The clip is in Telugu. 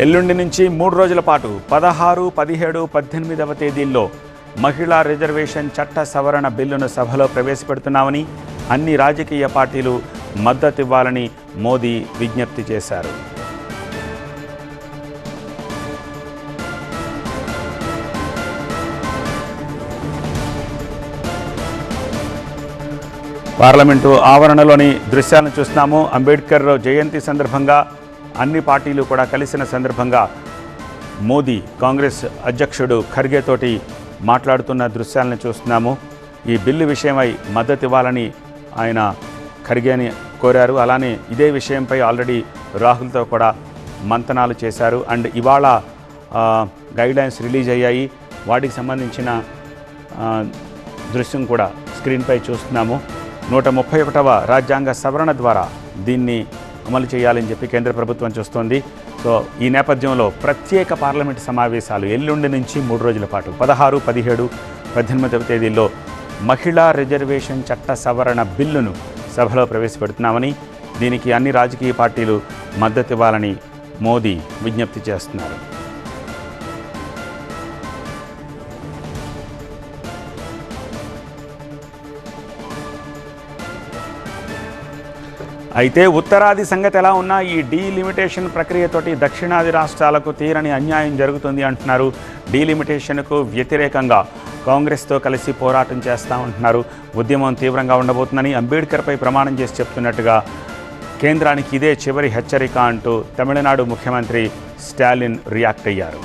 ఎల్లుండి నుంచి 3 రోజుల పాటు 16, 17, 18వ తేదీల్లో మహిళా రిజర్వేషన్ చట్ట సవరణ బిల్లును సభలో ప్రవేశపెడుతున్నామని అన్ని రాజకీయ పార్టీలు మద్దతివ్వాలని మోదీ విజ్ఞప్తి చేశారు. పార్లమెంటు ఆవరణలోని దృశ్యాలను చూస్తున్నాము. అంబేద్కర్ జయంతి సందర్భంగా అన్ని పార్టీలు కూడా కలిసిన సందర్భంగా మోదీ కాంగ్రెస్ అధ్యక్షుడు ఖర్గే తోటి మాట్లాడుతున్న దృశ్యాలను చూస్తున్నాము. ఈ బిల్లు విషయమై మద్దతు ఇవ్వాలని ఆయన ఖర్గేని కోరారు. అలానే ఇదే విషయంపై ఆల్రెడీ రాహుల్తో కూడా మంతనాలు చేశారు. అండ్ ఇవాళ గైడ్లైన్స్ రిలీజ్ అయ్యాయి. వాటికి సంబంధించిన దృశ్యం కూడా స్క్రీన్పై చూస్తున్నాము. 131వ రాజ్యాంగ సవరణ ద్వారా దీన్ని అమలు చేయాలని చెప్పి కేంద్ర ప్రభుత్వం చూస్తోంది. సో ఈ నేపథ్యంలో ప్రత్యేక పార్లమెంటు సమావేశాలు ఎల్లుండి నుంచి 3 రోజుల పాటు 16, 17, 18వ తేదీల్లో మహిళా రిజర్వేషన్ చట్ట సవరణ బిల్లును సభలో ప్రవేశపెడుతున్నామని, దీనికి అన్ని రాజకీయ పార్టీలు మద్దతు ఇవ్వాలని మోదీ విజ్ఞప్తి చేస్తున్నారు. అయితే ఉత్తరాది సంగతి ఎలా ఉన్నా ఈ డీలిమిటేషన్ ప్రక్రియతోటి దక్షిణాది రాష్ట్రాలకు తీరని అన్యాయం జరుగుతుంది అంటున్నారు. డీలిమిటేషన్కు వ్యతిరేకంగా కాంగ్రెస్తో కలిసి పోరాటం చేస్తామంటున్నారు. ఉద్యమం తీవ్రంగా ఉండబోతుందని అంబేద్కర్పై ప్రమాణం చేసి చెప్తున్నట్టుగా కేంద్రానికి ఇదే చివరి హెచ్చరిక అంటూ తమిళనాడు ముఖ్యమంత్రి స్టాలిన్ రియాక్ట్ అయ్యారు.